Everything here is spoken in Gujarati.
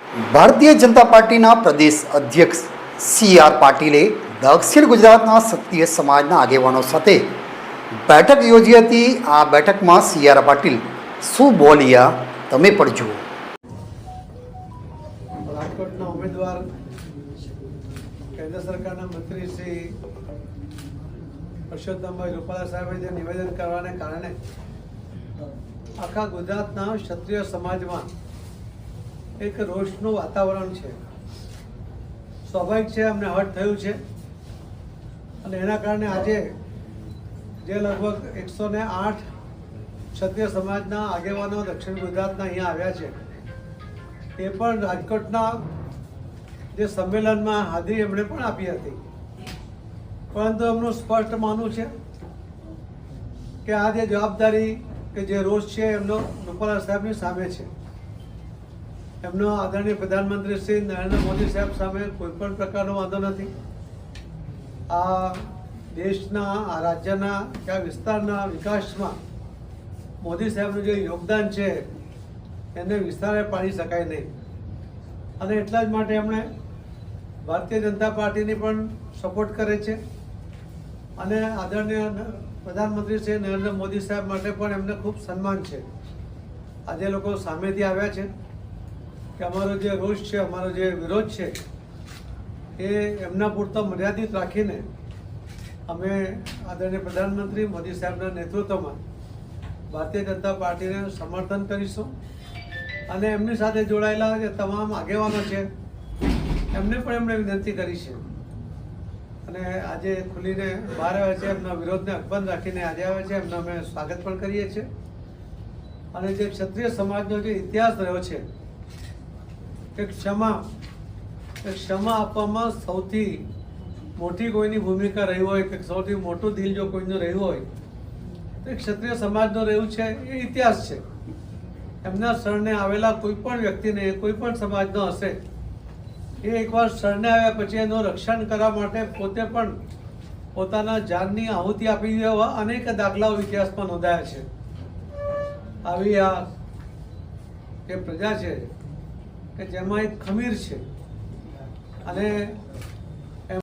ભારતીય જનતા પાર્ટીના પ્રદેશ અધ્યક્ષ સી.આર. પાટીલે દક્ષિણ ગુજરાતના ક્ષત્રિય સમાજના આગેવાનો સાથે બેઠક યોજી હતી. આ બેઠકમાં સી.આર. પાટીલ શું બોલ્યા તમે પણ જુઓ. રાજકોટના ઉમેદવાર કેન્દ્ર સરકારના મંત્રી શ્રી પરસોત્તમભાઈ રૂપાલા સાહેબે જે નિવેદન કરવાને કારણે આખા ગુજરાતના ક્ષત્રિય સમાજમાં એક રોષનું વાતાવરણ છે. સ્વાભાવિક છે, અમને હર્ટ થયું છે અને એના કારણે આજે જે લગભગ 108 ક્ષત્રિય સમાજના આગેવાનો દક્ષિણ ગુજરાતના અહીંયા આવ્યા છે, એ પણ રાજકોટના જે સંમેલનમાં હાજરી એમણે પણ આપી હતી. પરંતુ એમનું સ્પષ્ટ માનવું છે કે આ જે જવાબદારી કે જે રોષ છે એમનો રૂપાલા સાહેબની સામે છે. એમનો આદરણીય પ્રધાનમંત્રી શ્રી નરેન્દ્ર મોદી સાહેબ સામે કોઈ પણ પ્રકારનો વાંધો નથી. આ દેશના, આ રાજ્યના કે આ વિસ્તારના વિકાસમાં મોદી સાહેબનું જે યોગદાન છે એને વિસ્તારે પાડી શકાય નહીં. અને એટલા જ માટે એમણે ભારતીય જનતા પાર્ટીની પણ સપોર્ટ કરે છે અને આદરણીય પ્રધાનમંત્રી શ્રી નરેન્દ્ર મોદી સાહેબ માટે પણ એમને ખૂબ સન્માન છે. આજે લોકો સામેથી આવ્યા છે કે અમારો જે રોષ છે, અમારો જે વિરોધ છે એ એમના પૂરતો મર્યાદિત રાખીને અમે આદરણીય પ્રધાનમંત્રી મોદી સાહેબના નેતૃત્વમાં ભારતીય જનતા પાર્ટીને સમર્થન કરીશું અને એમની સાથે જોડાયેલા જે તમામ આગેવાનો છે એમને પણ એમણે વિનંતી કરી છે અને આજે ખુલીને બહાર આવ્યા છે. એમના વિરોધને અકબંધ રાખીને આજે આવ્યા છે. એમનો અમે સ્વાગત પણ કરીએ છીએ. અને જે ક્ષત્રિય સમાજનો જે ઇતિહાસ રહ્યો છે કે ક્ષમા આપવામાં સૌથી મોટી કોઈની ભૂમિકા રહી હોય કે સૌથી મોટું દિલ જો કોઈનું રહ્યું હોય તો ક્ષત્રિય સમાજનું રહ્યું છે. એ ઇતિહાસ છે. એમના શરણે આવેલા કોઈ પણ વ્યક્તિને, કોઈ પણ સમાજનો હશે, એ એકવાર શરણે આવ્યા પછી એનું રક્ષણ કરવા માટે પોતે પણ પોતાના જાનની આહુતિ આપી દેવા અનેક દાખલાઓ ઇતિહાસમાં નોંધાયા છે. આવી આ જે પ્રજા છે કે જેમાં એક ખમીર છે અને